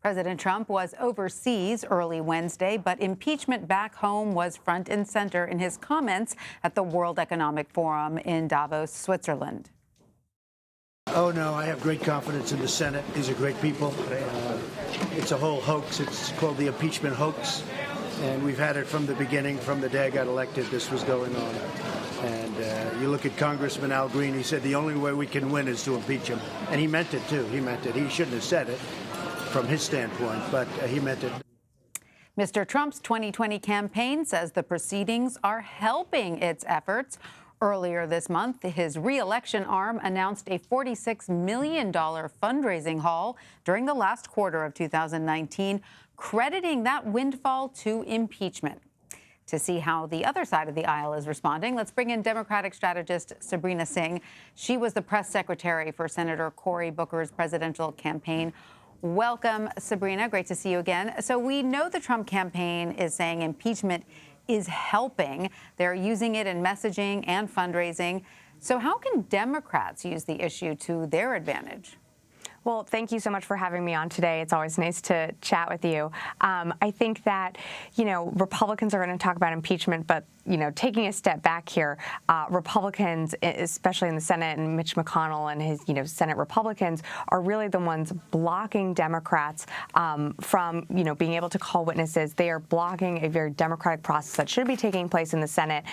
President Trump was overseas early Wednesday, but impeachment back home was front and center in his comments at the World Economic Forum in Davos, Switzerland. Oh, no, I have great confidence in the Senate. These are great people. It's a whole hoax. It's called the impeachment hoax. And we've had it from the beginning, from the day I got elected, this was going on. And you look at Congressman Al Green, he said the only way we can win is to impeach him. And he meant it, too. He meant it. He shouldn't have said it from his standpoint, but he meant it. Mr. Trump's 2020 campaign says the proceedings are helping its efforts. Earlier this month, his re-election arm announced a $46 million fundraising haul during the last quarter of 2019, crediting that windfall to impeachment. To see how the other side of the aisle is responding, let's bring in Democratic strategist Sabrina Singh. She was the press secretary for Senator Cory Booker's presidential campaign. Welcome, Sabrina. Great to see you again. So we know the Trump campaign is saying impeachment is helping. They're using it in messaging and fundraising. So how can Democrats use the issue to their advantage? Well, thank you so much for having me on today. It's always nice to chat with you. I think that, Republicans are going to talk about impeachment, but, taking a step back here, Republicans, especially in the Senate, and Mitch McConnell and his, Senate Republicans are really the ones blocking Democrats from, being able to call witnesses. They are blocking a very democratic process that should be taking place in the Senate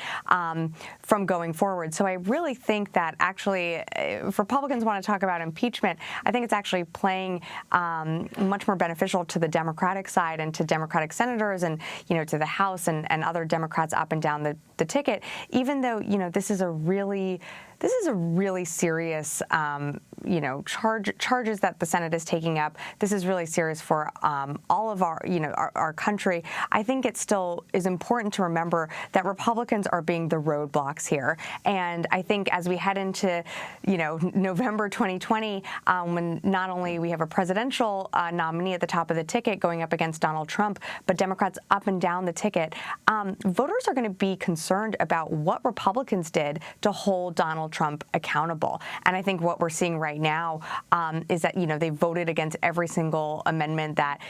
from going forward. So I really think that actually, if Republicans want to talk about impeachment, I think it's actually playing much more beneficial to the Democratic side and to Democratic senators and, to the House and other Democrats up and down the ticket, even though, this is a really serious, charges that the Senate is taking up. This is really serious for all of our country. I think it still is important to remember that Republicans are being the roadblocks here. And I think as we head into, November 2020, when not only we have a presidential nominee at the top of the ticket going up against Donald Trump, but Democrats up and down the ticket, voters are going to be concerned about what Republicans did to hold Donald Trump accountable. And I think what we're seeing right now is that, they voted against every single amendment that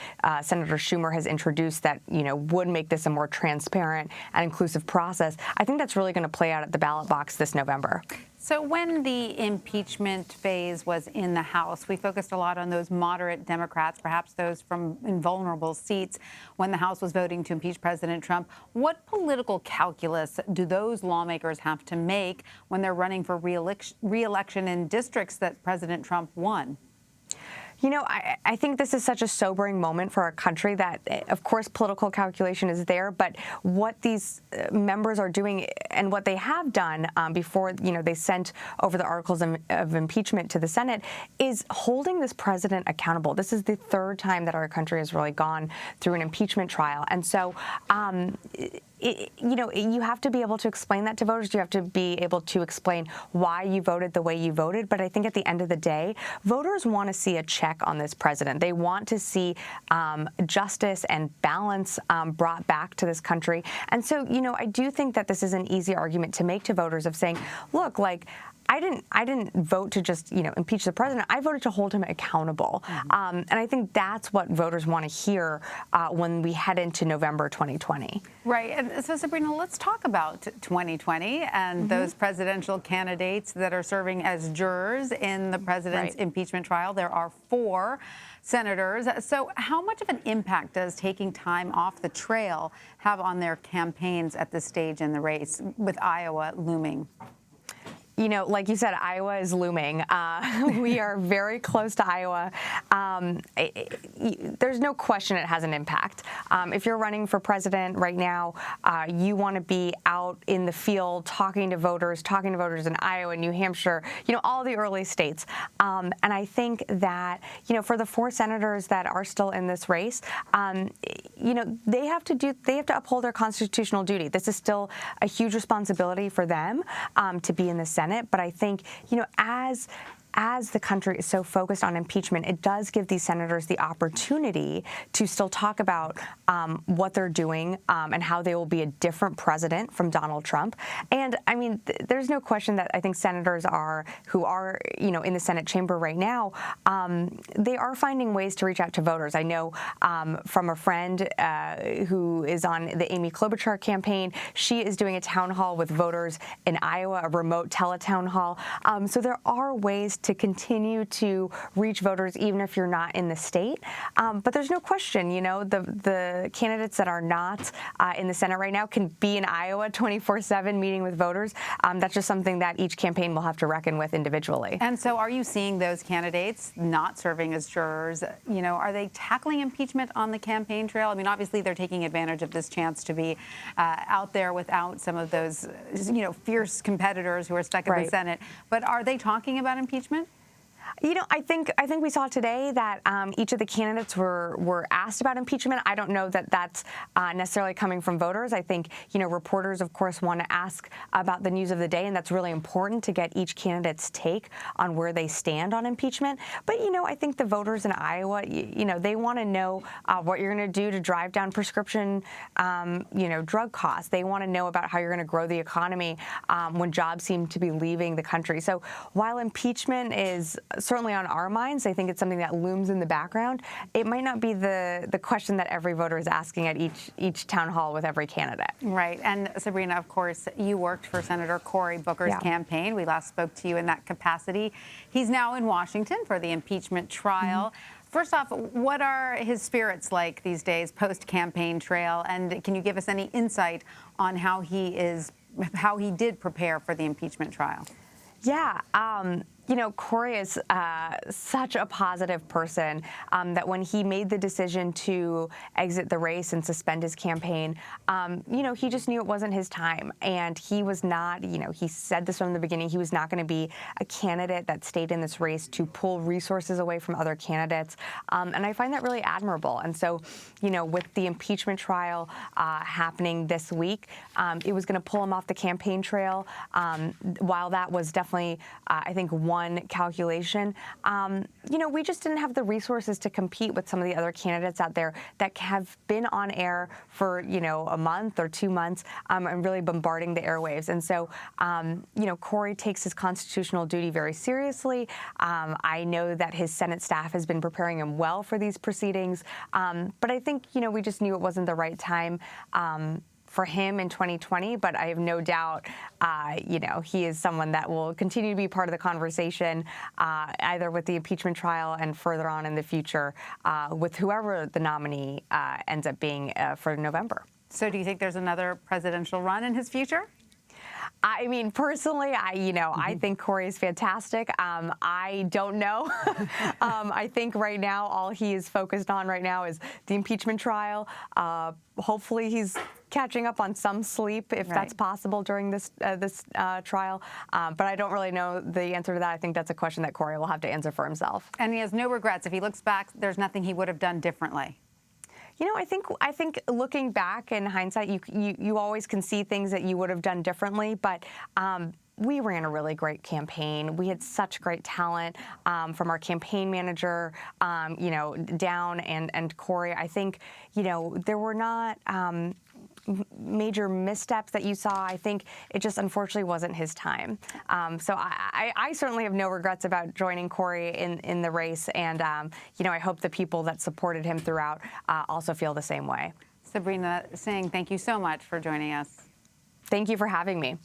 Senator Schumer has introduced that, would make this a more transparent and inclusive process. I think that's really going to play out at the ballot box this November. So when the impeachment phase was in the House, we focused a lot on those moderate Democrats, perhaps those from invulnerable seats, when the House was voting to impeach President Trump. What political calculus do those lawmakers have to make when they're running for re-election in districts that President Trump won? I think this is such a sobering moment for our country that, of course, political calculation is there. But what these members are doing and what they have done before, they sent over the articles of impeachment to the Senate is holding this president accountable. This is the third time that our country has really gone through an impeachment trial. And so, you have to be able to explain that to voters. You have to be able to explain why you voted the way you voted. But I think at the end of the day, voters want to see a check on this president. They want to see justice and balance brought back to this country. And so, I do think that this is an easy argument to make to voters of saying, look, I didn't vote to just, impeach the president. I voted to hold him accountable. And I think that's what voters want to hear when we head into November 2020. Right. And so, Sabrina, let's talk about 2020 and those presidential candidates that are serving as jurors in the president's impeachment trial. There are 4 senators. So how much of an impact does taking time off the trail have on their campaigns at this stage in the race, with Iowa looming? Like you said, Iowa is looming. We are very close to Iowa. There's no question it has an impact. If you're running for president right now, you want to be out in the field talking to voters in Iowa, New Hampshire, all the early states. And I think that, for the 4 senators that are still in this race, they have to uphold their constitutional duty. This is still a huge responsibility for them to be in the Senate. But I think, as as the country is so focused on impeachment, it does give these senators the opportunity to still talk about what they're doing and how they will be a different president from Donald Trump. And I mean, there's no question that I think senators who are in the Senate chamber right now, they are finding ways to reach out to voters. I know from a friend who is on the Amy Klobuchar campaign, she is doing a town hall with voters in Iowa, a remote teletown hall. So there are ways to continue to reach voters even if you're not in the state. But there's no question, the candidates that are not in the Senate right now can be in Iowa 24/7 meeting with voters. That's just something that each campaign will have to reckon with individually. And so are you seeing those candidates not serving as jurors? Are they tackling impeachment on the campaign trail? I mean, obviously they're taking advantage of this chance to be out there without some of those, fierce competitors who are stuck in the Senate. But are they talking about impeachment? I think we saw today that each of the candidates were asked about impeachment. I don't know that that's necessarily coming from voters. I think, reporters, of course, want to ask about the news of the day, and that's really important to get each candidate's take on where they stand on impeachment. But, I think the voters in Iowa, they want to know what you're going to do to drive down prescription, drug costs. They want to know about how you're going to grow the economy when jobs seem to be leaving the country. So while impeachment is certainly on our minds, I think it's something that looms in the background. It might not be the question that every voter is asking at each town hall with every candidate. Right. And Sabrina, of course, you worked for Senator Cory Booker's campaign. We last spoke to you in that capacity. He's now in Washington for the impeachment trial. First off, what are his spirits like these days post-campaign trail? And can you give us any insight on how he did prepare for the impeachment trial? Yeah. Cory is such a positive person that when he made the decision to exit the race and suspend his campaign, he just knew it wasn't his time. And he was not, he said this from the beginning, he was not going to be a candidate that stayed in this race to pull resources away from other candidates. And I find that really admirable. And so, with the impeachment trial happening this week, it was going to pull him off the campaign trail. While that was definitely, I think, one calculation, we just didn't have the resources to compete with some of the other candidates out there that have been on air for, a month or 2 months and really bombarding the airwaves. And so, Cory takes his constitutional duty very seriously. I know that his Senate staff has been preparing him well for these proceedings. But I think, we just knew it wasn't the right time for him in 2020, but I have no doubt, he is someone that will continue to be part of the conversation, either with the impeachment trial and further on in the future with whoever the nominee ends up being for November. So do you think there's another presidential run in his future? I mean, personally, I think Cory is fantastic. I don't know. I think right now, all he is focused on right now is the impeachment trial. Hopefully he's catching up on some sleep, if that's possible during this trial. But I don't really know the answer to that. I think that's a question that Cory will have to answer for himself. And he has no regrets. If he looks back, there's nothing he would have done differently. I think looking back in hindsight, you always can see things that you would have done differently. But we ran a really great campaign. We had such great talent from our campaign manager, down and Cory. I think, there were not major missteps that you saw. I think it just unfortunately wasn't his time. So I certainly have no regrets about joining Cory in the race. And, I hope the people that supported him throughout also feel the same way. Sabrina Singh, thank you so much for joining us. Thank you for having me.